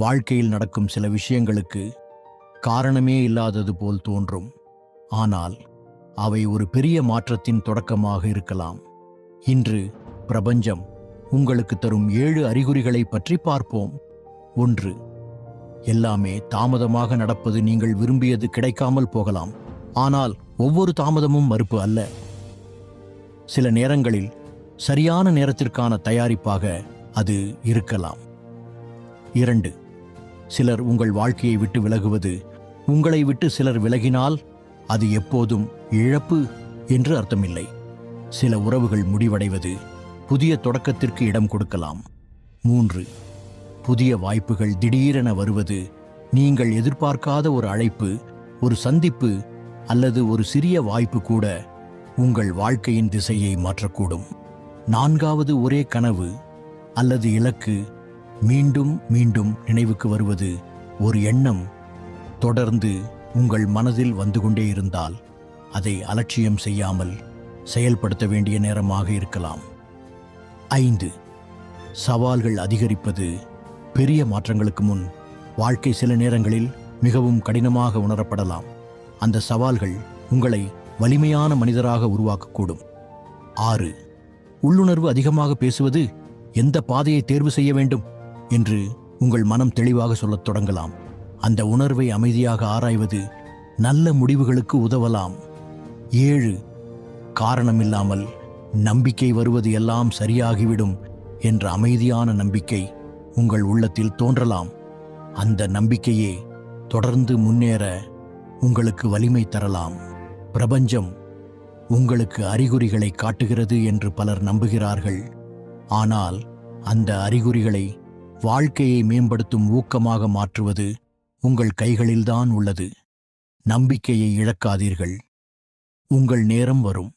வாழ்க்கையில் நடக்கும் சில விஷயங்களுக்கு காரணமே இல்லாதது போல் தோன்றும். ஆனால் அவை ஒரு பெரிய மாற்றத்தின் தொடக்கமாக இருக்கலாம். இன்று பிரபஞ்சம் உங்களுக்கு தரும் 7 அறிகுறிகளை பற்றி பார்ப்போம். 1. எல்லாமே தாமதமாக நடப்பது. நீங்கள் விரும்பியது கிடைக்காமல் போகலாம். ஆனால் ஒவ்வொரு தாமதமும் மறுப்பு அல்ல. சில நேரங்களில் சரியான நேரத்திற்கான தயாரிப்பாக அது இருக்கலாம். 2. சிலர் உங்கள் வாழ்க்கையை விட்டு விலகுவது. உங்களை விட்டு சிலர் விலகினால் அது எப்போதும் இழப்பு என்று அர்த்தமில்லை. சில உறவுகள் முடிவடைவது புதிய தொடக்கத்திற்கு இடம் கொடுக்கலாம். 3. புதிய வாய்ப்புகள் திடீரென வருவது. நீங்கள் எதிர்பார்க்காத ஒரு அழைப்பு, ஒரு சந்திப்பு அல்லது ஒரு சிறிய வாய்ப்பு கூட உங்கள் வாழ்க்கையின் திசையை மாற்றக்கூடும். 4. ஒரே கனவு அல்லது இலக்கு மீண்டும் மீண்டும் நினைவுக்கு வருவது. ஒரு எண்ணம் தொடர்ந்து உங்கள் மனதில் வந்து கொண்டே இருந்தால் அதை அலட்சியம் செய்யாமல் செயல்படுத்த வேண்டிய நேரமாக இருக்கலாம். 5. சவால்கள் அதிகரிப்பது. பெரிய மாற்றங்களுக்கு முன் வாழ்க்கை சில நேரங்களில் மிகவும் கடினமாக உணரப்படலாம். அந்த சவால்கள் உங்களை வலிமையான மனிதராக உருவாக்கக்கூடும். 6. உள்ளுணர்வு அதிகமாக பேசுவது. எந்த பாதையை தேர்வு செய்ய வேண்டும் என்று உங்கள் மனம் தெளிவாக சொல்லத் தொடங்கலாம். அந்த உணர்வை அமைதியாக ஆராய்வது நல்ல முடிவுகளுக்கு உதவலாம். 7. காரணமில்லாமல் நம்பிக்கை வருவது. எல்லாம் சரியாகிவிடும் என்ற அமைதியான நம்பிக்கை உங்கள் உள்ளத்தில் தோன்றலாம். அந்த நம்பிக்கையே தொடர்ந்து முன்னேற உங்களுக்கு வலிமை தரலாம். பிரபஞ்சம் உங்களுக்கு அறிகுறிகளை காட்டுகிறது என்று பலர் நம்புகிறார்கள். ஆனால் அந்த அறிகுறிகளை வாழ்க்கையை மேம்படுத்தும் ஊக்கமாக மாற்றுவது உங்கள் கைகளில்தான் உள்ளது. நம்பிக்கையை இழக்காதீர்கள். உங்கள் நேரம் வரும்.